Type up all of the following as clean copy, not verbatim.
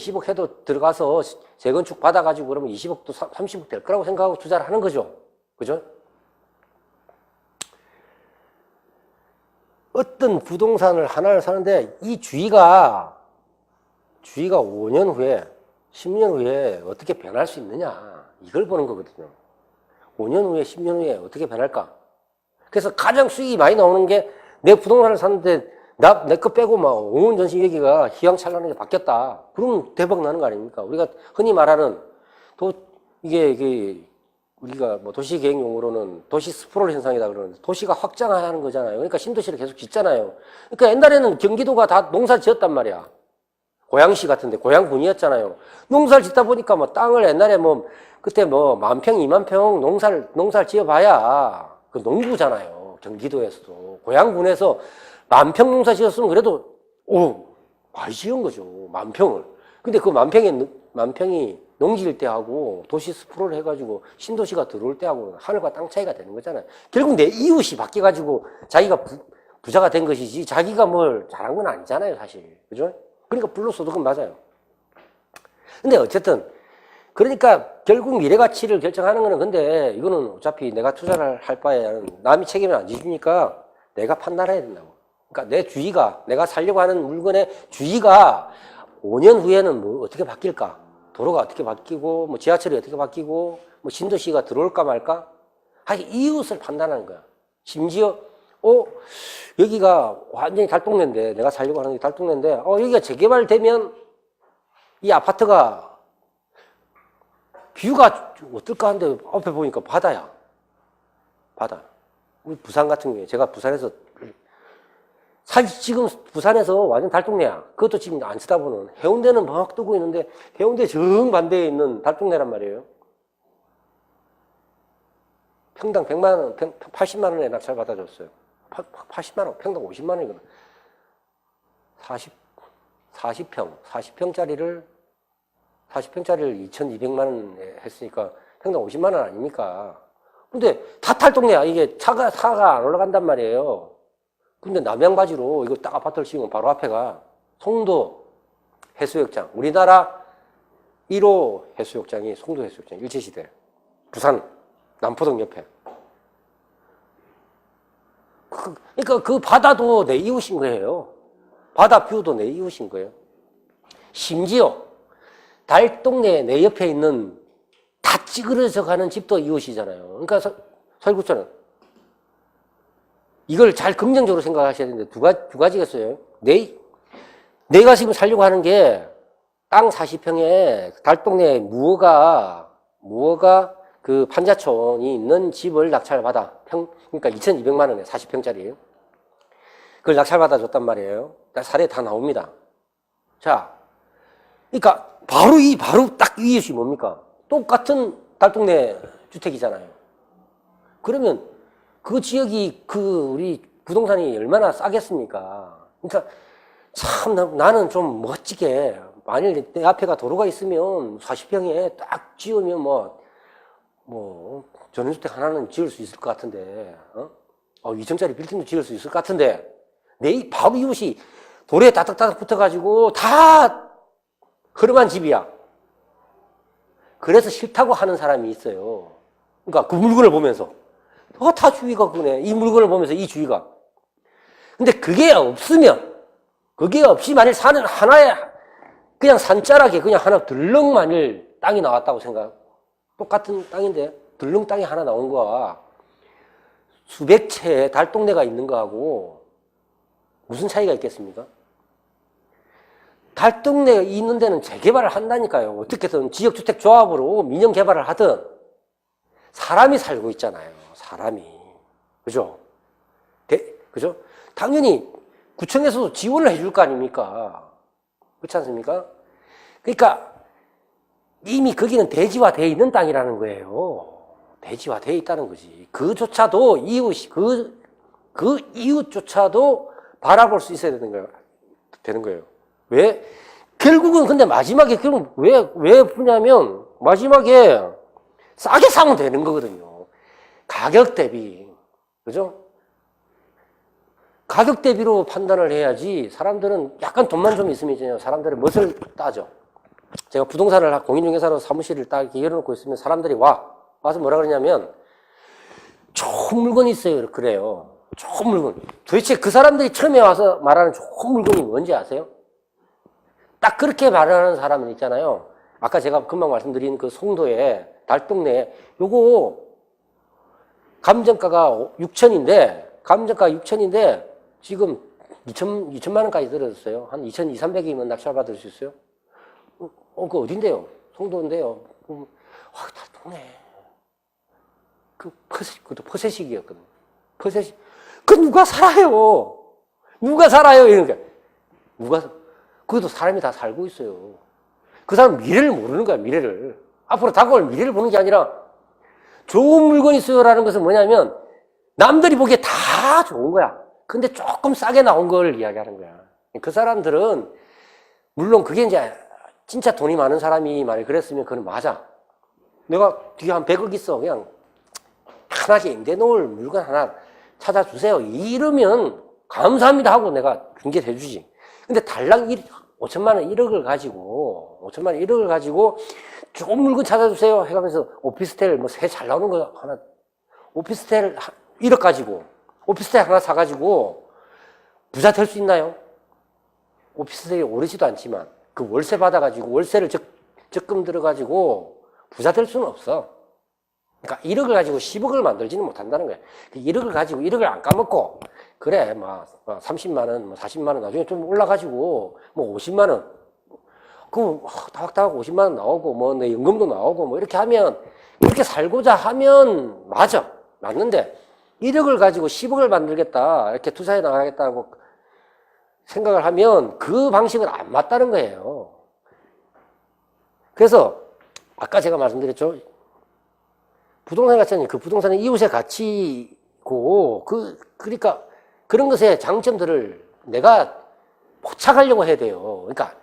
20억 해도 들어가서 재건축 받아가지고 그러면 20억도 30억 될 거라고 생각하고 투자를 하는 거죠. 그죠? 어떤 부동산을 하나를 사는데 이 주의가 5년 후에 10년 후에 어떻게 변할 수 있느냐 이걸 보는 거거든요. 5년 후에 10년 후에 어떻게 변할까? 그래서 가장 수익이 많이 나오는 게 내 부동산을 샀는데 내 거 빼고 막 온 전시 여기가 휘황찬란하게 바뀌었다. 그러면 대박 나는 거 아닙니까? 우리가 흔히 말하는 이게 우리가 뭐 도시계획 용어로는 도시 스프롤 현상이다 그러는데 도시가 확장하는 거잖아요. 그러니까 신도시를 계속 짓잖아요. 그러니까 옛날에는 경기도가 다 농사 지었단 말이야. 고양시 같은데 고양군이었잖아요. 농사를 짓다 보니까 뭐 땅을 옛날에 뭐 그때 뭐 10,000평, 20,000평 농사를 지어봐야 그 농부잖아요. 경기도에서도 고양군에서 10,000평 농사 지었으면 그래도 많이 지은 거죠. 10,000평을. 근데 그 10,000평이 농지일 때하고 도시 스프롤 해가지고 신도시가 들어올 때하고 하늘과 땅 차이가 되는 거잖아요. 결국 내 이웃이 바뀌어가지고 자기가 부자가 된 것이지 자기가 뭘 잘한 건 아니잖아요, 사실. 그죠? 그러니까 불로소득은 맞아요. 근데 어쨌든 그러니까 결국 미래 가치를 결정하는 거는 근데 이거는 어차피 내가 투자를 할 바에 남이 책임을 안 지주니까 내가 판단해야 된다고. 그러니까 내 주의가 내가 살려고 하는 물건의 주의가 5년 후에는 뭐 어떻게 바뀔까? 도로가 어떻게 바뀌고 뭐 지하철이 어떻게 바뀌고 뭐 신도시가 들어올까 말까? 하여튼 이웃을 판단하는 거야. 심지어 여기가 완전히 달동네인데 내가 살려고 하는 게 달동네인데 여기가 재개발되면 이 아파트가 뷰가 어떨까 하는데 앞에 보니까 바다야. 바다. 우리 부산 같은 경우에 제가 부산에서 사실 지금 부산에서 완전 달동네야. 그것도 지금 안 쳐다보는 해운대는 막 뜨고 있는데 해운대 정반대에 있는 달동네란 말이에요. 평당 100만 원, 80만 원에 낙찰 받아줬어요. 80만 원, 평당 50만 원이거든. 40평짜리를 2,200만 원에 했으니까 평당 50만 원 아닙니까? 근데 다 탈동네야. 이게 차가 안 올라간단 말이에요. 근데 남양바지로 이거 딱 아파트를 지으면 바로 앞에가 송도 해수욕장. 우리나라 1호 해수욕장이 송도 해수욕장. 일제시대. 부산 남포동 옆에. 그러니까 그 바다도 내 이웃인 거예요. 바다 뷰도 내 이웃인 거예요. 심지어 달동네 내 옆에 있는 다 찌그러져 가는 집도 이웃이잖아요. 그러니까 설국처는 이걸 잘 긍정적으로 생각하셔야 되는데 두 가지가 있어요. 내가 지금 살려고 하는 게 땅 40평에 달동네 무허가 그 판자촌이 있는 집을 낙찰받아. 그러니까 2,200만 원에 40평짜리. 그걸 낙찰받아 줬단 말이에요. 사례 다 나옵니다. 자, 그러니까 바로 딱 이웃이 뭡니까? 똑같은 달동네 주택이잖아요. 그러면 그 지역이 우리 부동산이 얼마나 싸겠습니까? 그러니까 참 나는 좀 멋지게 만일 내 앞에가 도로가 있으면 40평에 딱 지으면 뭐 전원주택 하나는 지을 수 있을 것 같은데 2층짜리 빌딩도 지을 수 있을 것 같은데 바로 이웃이 도로에 따닥따닥 붙어가지고 다 허름한 집이야. 그래서 싫다고 하는 사람이 있어요. 그러니까 그 물건을 보면서 다 주의가 그네. 이 물건을 보면서 이 주의가. 근데 그게 없이 만일 사는 하나의 그냥 산자락에 그냥 하나 들렁 만일 땅이 나왔다고 생각. 똑같은 땅인데 들렁 땅이 하나 나온 거와 수백 채의 달동네가 있는 거하고 무슨 차이가 있겠습니까? 달동네가 있는 데는 재개발을 한다니까요. 어떻게든 지역주택조합으로 민영 개발을 하든 사람이 살고 있잖아요. 사람이. 그죠? 그죠? 당연히 구청에서도 지원을 해줄 거 아닙니까? 그렇지 않습니까? 그러니까 이미 거기는 대지화되어 있는 땅이라는 거예요. 대지화되어 있다는 거지. 그조차도 그 이웃조차도 바라볼 수 있어야 되는 거예요. 왜? 결국은 근데 마지막에 그럼 왜 부냐면 마지막에 싸게 사면 되는 거거든요. 가격 대비. 그죠? 가격 대비로 판단을 해야지 사람들은 약간 돈만 좀 있으면 이제 사람들은 멋을 따져. 제가 부동산을 공인중개사로 사무실을 딱 이렇게 열어놓고 있으면 사람들이 와서 뭐라 그러냐면 좋은 물건이 있어요. 그래요. 좋은 물건. 도대체 그 사람들이 처음에 와서 말하는 좋은 물건이 뭔지 아세요? 딱 그렇게 말하는 사람은 있잖아요. 아까 제가 금방 말씀드린 그 송도에 달동네에 요거 감정가가 6천인데 지금 2천만 원까지 떨어졌어요. 한 2,200~300이면 낙찰 받을 수 있어요. 그 어딘데요? 송도인데요. 달동네. 그것도 퍼세식이었거든요. 퍼세식. 그 누가 살아요? 누가 살아요? 이러니까. 그것도 사람이 다 살고 있어요. 그 사람 미래를 모르는 거야, 미래를. 앞으로 다가올 미래를 보는 게 아니라 좋은 물건이 있어요라는 것은 뭐냐면 남들이 보기에 다 좋은 거야. 근데 조금 싸게 나온 걸 이야기하는 거야. 그 사람들은 물론 그게 이제 진짜 돈이 많은 사람이 만약 그랬으면 그건 맞아. 내가 뒤에 한 100억 있어. 그냥 편하게 임대 놓을 물건 하나 찾아주세요. 이러면 감사합니다 하고 내가 중개를 해주지. 근데 달랑 5천만 원 1억을 가지고 좋은 물건 찾아주세요 해가면서 오피스텔 뭐 새 잘 나오는 거 하나, 오피스텔 1억 가지고 오피스텔 하나 사가지고 부자 될 수 있나요? 오피스텔이 오르지도 않지만 그 월세 받아가지고 월세를 적금 들어가지고 부자 될 수는 없어. 그러니까 1억을 가지고 10억을 만들지는 못한다는 거야. 1억을 가지고 1억을 안 까먹고 그래 막 30만 원, 뭐 40만 원 나중에 좀 올라가지고 뭐 50만 원 그 다박다박 50만 원 나오고 뭐 내 연금도 나오고 뭐 이렇게 하면 그렇게 살고자 하면 맞는데 1억을 가지고 10억을 만들겠다 이렇게 투자해 나가겠다고 생각을 하면 그 방식은 안 맞다는 거예요. 그래서 아까 제가 말씀드렸죠. 부동산 가치는 그 부동산의 이웃의 가치고 그러니까 그런 것의 장점들을 내가 포착하려고 해야 돼요. 그러니까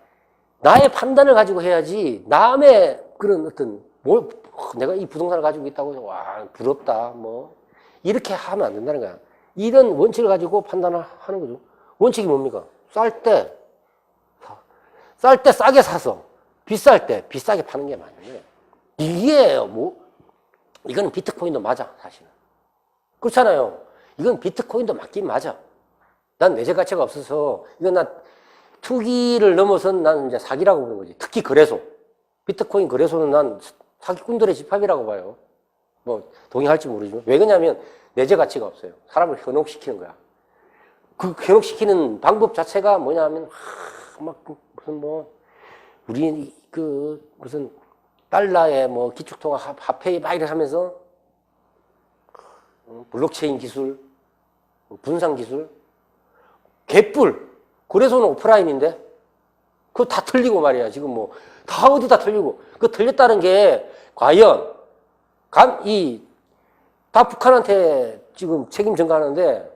나의 판단을 가지고 해야지 남의 그런 어떤 내가 이 부동산을 가지고 있다고 해서 와 부럽다 뭐 이렇게 하면 안 된다는 거야. 이런 원칙을 가지고 판단을 하는 거죠. 원칙이 뭡니까? 쌀 때 싸게 사서 비쌀 때 비싸게 파는 게 맞는 거예요. 이게 이거는 비트코인도 맞아 사실은. 그렇잖아요. 이건 비트코인도 맞긴 맞아. 난 내재 가치가 없어서 이건 난 투기를 넘어선 난 이제 사기라고 보는 거지. 특히 거래소. 비트코인 거래소는 난 사기꾼들의 집합이라고 봐요. 뭐 동의할지 모르지만. 왜 그러냐면 내재 가치가 없어요. 사람을 현혹시키는 거야. 그 현혹시키는 방법 자체가 뭐냐면 막 무슨 우리 무슨 달러에 기축통화 화폐 막 이렇게 하면서 블록체인 기술, 분산 기술, 개뿔. 거래소는 오프라인인데 그거 다 틀리고 말이야. 지금 다 어디 다 틀리고. 그 틀렸다는 게 과연 다 북한한테 지금 책임 전가하는데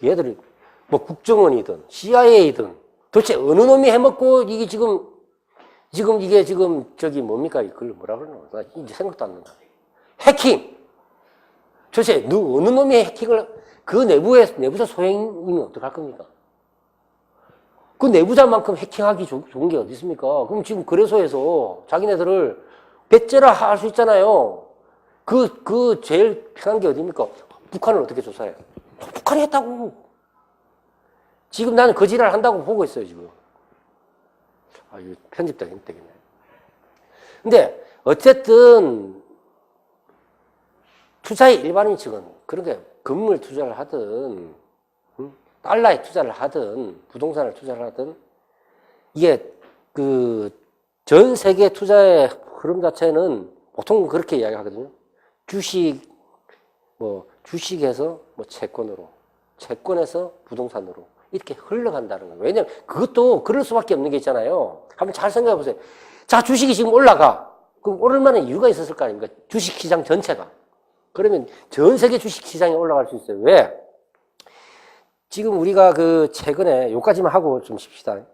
얘들이 국정원이든 CIA든 도대체 어느 놈이 해먹고 이게 지금 저기 뭡니까? 그걸 뭐라 그러나? 나 이제 생각도 안 난다. 해킹! 도대체 어느 놈이 해킹을, 그 내부자 소행이면 어떡할 겁니까? 그 내부자만큼 해킹하기 좋은 게 어디 있습니까? 그럼 지금 거래소에서 자기네들을 배째라 할 수 있잖아요. 제일 편한 게 어디입니까? 북한을 어떻게 조사해? 북한이 했다고. 지금 나는 거짓을 한다고 보고 있어요, 지금. 이거 편집되겠네. 근데, 어쨌든, 투자의 일반인 측은, 그러니까, 건물 투자를 하든, 달러에 투자를 하든, 부동산을 투자를 하든, 이게, 전 세계 투자의 흐름 자체는 보통 그렇게 이야기하거든요. 주식에서 채권으로, 채권에서 부동산으로. 이렇게 흘러간다는 거예요. 왜냐면 그것도 그럴 수밖에 없는 게 있잖아요. 한번 잘 생각해 보세요. 자, 주식이 지금 올라가. 그럼 오를 만한 이유가 있었을 거 아닙니까? 주식시장 전체가. 그러면 전 세계 주식시장이 올라갈 수 있어요. 왜? 지금 우리가 최근에, 요까지만 하고 좀 쉽시다.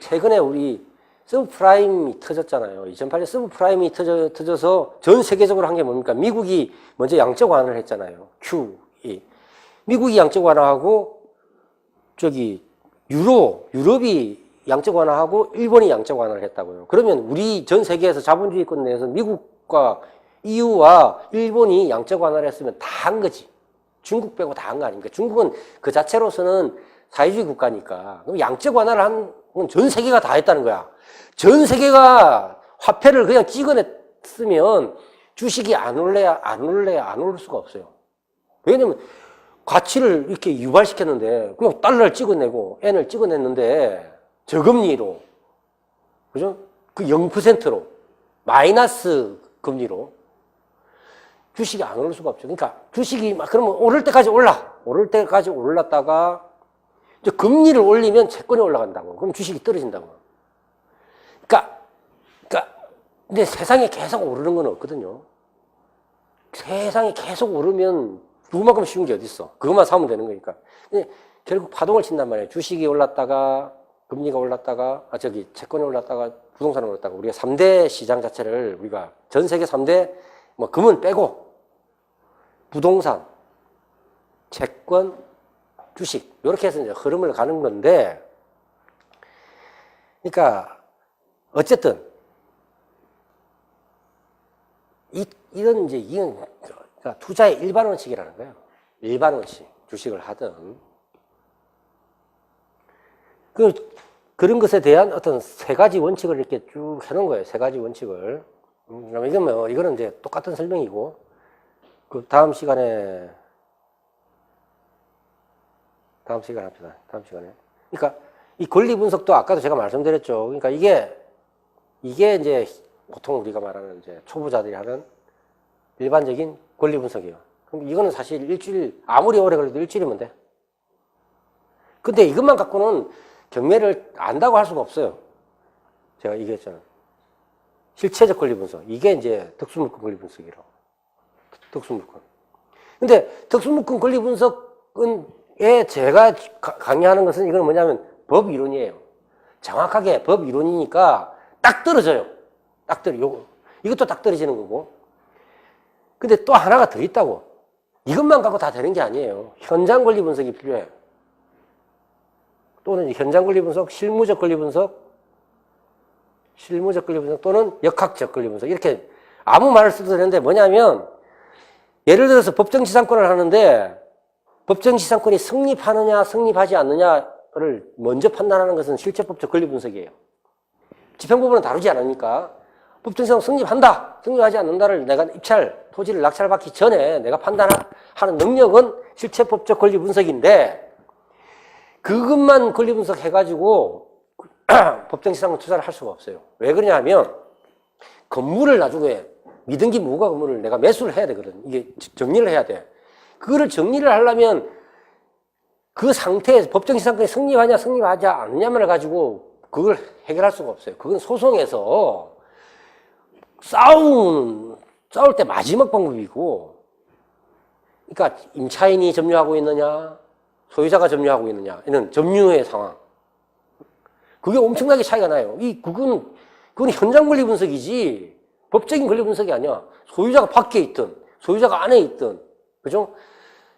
최근에 우리 서브프라임이 터졌잖아요. 2008년 서브프라임이 터져서 전 세계적으로 한 게 뭡니까? 미국이 먼저 양적 완화를 했잖아요. QE. 미국이 양적 완화하고 유럽이 양적 완화하고 일본이 양적 완화를 했다고요. 그러면 우리 전 세계에서 자본주의권 내에서 미국과 EU와 일본이 양적 완화를 했으면 다 한 거지. 중국 빼고 다 한 거 아닙니까? 중국은 그 자체로서는 사회주의 국가니까. 그럼 양적 완화를 한 건 전 세계가 다 했다는 거야. 전 세계가 화폐를 그냥 찍어냈으면 주식이 안 오를 수가 없어요. 왜냐면 가치를 이렇게 유발시켰는데 그냥 달러를 찍어내고 엔을 찍어냈는데 저금리로, 그죠? 그 0%로 마이너스 금리로 주식이 안 오를 수가 없죠. 그러니까 주식이 막 그러면 오를 때까지 올랐다가 이제 금리를 올리면 채권이 올라간다고. 그럼 주식이 떨어진다고. 그러니까 근데 세상에 계속 오르는 건 없거든요. 세상에 계속 오르면 그만큼 쉬운 게 어디 있어? 그것만 사면 되는 거니까. 근데 결국 파동을 친단 말이에요. 주식이 올랐다가 금리가 올랐다가 채권이 올랐다가 부동산이 올랐다가 우리가 3대 시장 자체를 우리가 전 세계 3대 뭐 금은 빼고 부동산, 채권, 주식 이렇게 해서 이제 흐름을 가는 건데, 그러니까 어쨌든 이런 그러니까 투자의 일반 원칙이라는 거예요. 일반 원칙, 주식을 하든 그런 것에 대한 어떤 세 가지 원칙을 이렇게 쭉 해놓은 거예요. 세 가지 원칙을. 이거는 이제 똑같은 설명이고, 그 다음 시간에 합시다. 다음 시간에. 그러니까 이 권리 분석도 아까도 제가 말씀드렸죠. 그러니까 이게 이제 보통 우리가 말하는 이제 초보자들이 하는 일반적인 권리 분석이에요. 그럼 이거는 사실 일주일, 아무리 오래 걸려도 일주일이면 돼. 근데 이것만 갖고는 경매를 안다고 할 수가 없어요. 제가 얘기했잖아요. 실체적 권리 분석. 이게 이제 특수물권 권리 분석이라고. 특수물권. 근데 특수물권 권리 분석에 제가 강의하는 것은 이건 뭐냐면 법 이론이에요. 정확하게 법 이론이니까 딱 떨어져요. 이것도 딱 떨어지는 거고. 근데 또 하나가 더 있다고. 이것만 갖고 다 되는 게 아니에요. 현장 권리 분석이 필요해요. 또는 현장 권리 분석, 실무적 권리 분석 또는 역학적 권리 분석. 이렇게 아무 말을 써도 되는데 뭐냐면, 예를 들어서 법정지상권을 하는데 법정지상권이 성립하느냐 성립하지 않느냐를 먼저 판단하는 것은 실체법적 권리 분석이에요. 집행부분은 다루지 않으니까 법정지상권 성립한다, 성립하지 않는다를 내가 토지를 낙찰받기 전에 내가 판단하는 능력은 실체법적 권리 분석인데, 그것만 권리 분석해가지고 법정지상권 투자를 할 수가 없어요. 왜 그러냐면 건물을 나중에 미등기 무허가 건물을 내가 매수를 해야 되거든. 이게 정리를 해야 돼. 그거를 정리를 하려면 그 상태에서 법정지상권이 성립하냐 성립하지 않느냐만을 가지고 그걸 해결할 수가 없어요. 그건 소송에서 싸울 때 마지막 방법이고, 그러니까 임차인이 점유하고 있느냐 소유자가 점유하고 있느냐, 이는 점유의 상황. 그게 엄청나게 차이가 나요. 그건 현장 권리 분석이지 법적인 권리 분석이 아니야. 소유자가 밖에 있든 소유자가 안에 있든, 그죠?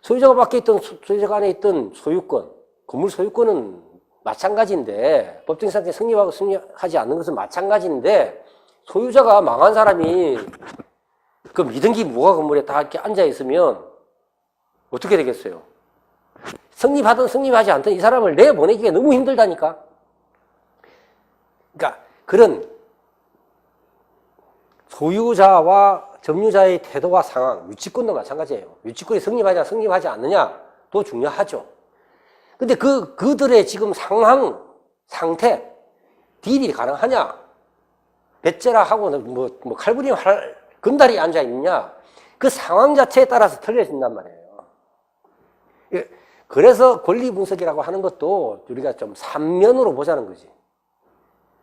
소유자가 밖에 있든 소유자가 안에 있든 소유권, 건물 소유권은 마찬가지인데, 법정지상권이 성립하고 성립하지 않는 것은 마찬가지인데, 소유자가 망한 사람이 그 미등기 무허가 건물에 다 이렇게 앉아 있으면 어떻게 되겠어요? 성립하든 성립하지 않든 이 사람을 내보내기가 너무 힘들다니까. 그러니까 그런 소유자와 점유자의 태도와 상황, 유치권도 마찬가지예요. 유치권이 성립하냐 성립하지 않느냐도 중요하죠. 근데 그들의 지금 상태, 딜이 가능하냐, 배째라 하고 뭐 칼부림 할 건달이 앉아 있느냐, 그 상황 자체에 따라서 틀려진단 말이에요. 그래서 권리 분석이라고 하는 것도 우리가 좀 삼면으로 보자는 거지.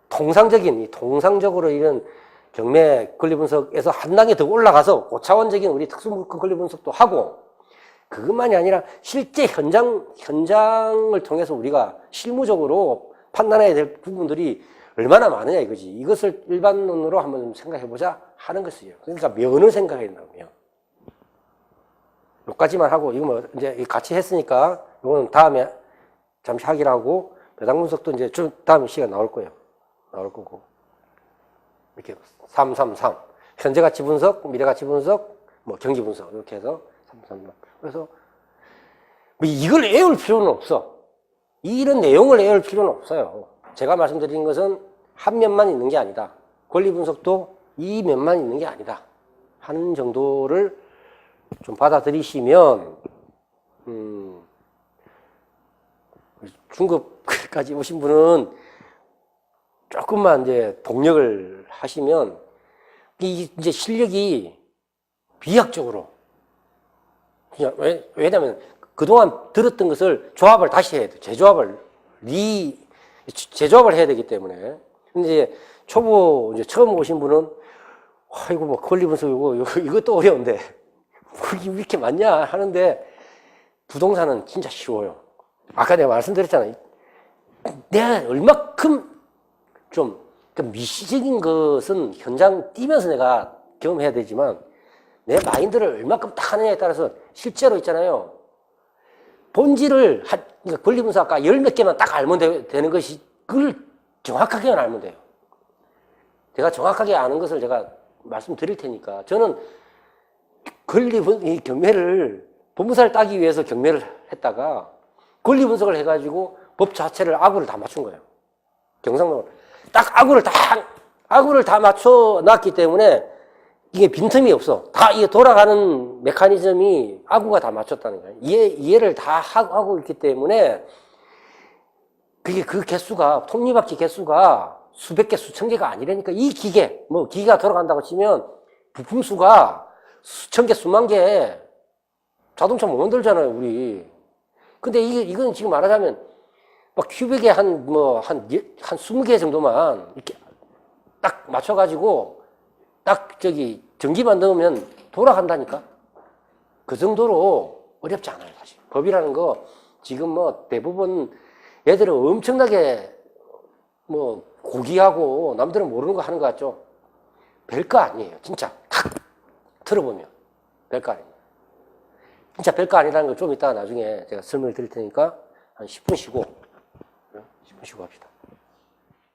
통상적으로 이런 경매 권리 분석에서 한 단계 더 올라가서 고차원적인 우리 특수물권 권리 분석도 하고, 그것만이 아니라 실제 현장을 통해서 우리가 실무적으로 판단해야 될 부분들이 얼마나 많으냐 이거지. 이것을 일반론으로 한번 좀 생각해보자 하는 것이에요. 그러니까 면을 생각해야 된다고요. 여기까지만 하고, 이거 뭐 이제 같이 했으니까 이거는 다음에 잠시 하기로 하고, 배당 분석도 이제 좀 다음 시간 나올 거예요. 나올 거고. 이렇게 333. 현재 가치 분석, 미래 가치 분석, 뭐 경기 분석 이렇게 해서 333. 그래서 뭐 이걸 외울 필요는 없어. 이런 내용을 외울 필요는 없어요. 제가 말씀드린 것은 한 면만 있는 게 아니다. 권리 분석도 이 면만 있는 게 아니다. 하는 정도를 좀 받아들이시면 중급까지 오신 분은 조금만 이제 동력을 하시면 이제 실력이 비약적으로 그냥 왜냐면 그동안 들었던 것을 조합을 다시 해야 돼. 재조합을 해야 되기 때문에. 근데 이제 초보 이제 처음 오신 분은 이거 뭐 권리 분석 이것도 어려운데 왜 이렇게 많냐 하는데 부동산은 진짜 쉬워요. 아까 내가 말씀드렸잖아요. 내가 얼마큼 좀 미시적인 것은 현장 뛰면서 내가 경험해야 되지만 내 마인드를 얼마큼 딱 하느냐에 따라서 실제로 있잖아요. 본질을, 그러니까 권리 분석 아까 열 몇 개만 딱 알면 되는 것이 그걸 정확하게만 알면 돼요. 제가 정확하게 아는 것을 제가 말씀드릴 테니까 저는 이 경매를 법무사를 따기 위해서 경매를 했다가 권리 분석을 해가지고 법 자체를 아구를 다 맞춘 거예요. 경상도 딱 아구를 다 맞춰 놨기 때문에 이게 빈틈이 없어. 다 이게 돌아가는 메커니즘이 아구가 다 맞췄다는 거예요. 이해를 다 하고 있기 때문에 그게 그 개수가 톱니바퀴 개수가 수백 개, 수천 개가 아니라니까. 이 기계, 뭐 기계가 돌아간다고 치면 부품 수가 수천 개, 수만 개 자동차 못 만들잖아요, 우리. 근데 이건 지금 말하자면 막 큐빅에 한 20개 정도만 이렇게 딱 맞춰가지고 딱 전기만 넣으면 돌아간다니까. 그 정도로 어렵지 않아요, 사실. 법이라는 거 지금 뭐 대부분 애들은 엄청나게 뭐 고귀하고 남들은 모르는 거 하는 것 같죠? 별거 아니에요, 진짜. 탁 들어보면 별거 아니에요. 진짜 별거 아니라는 걸 좀 이따가 나중에 제가 설명을 드릴 테니까 한 10분 쉬고 합시다.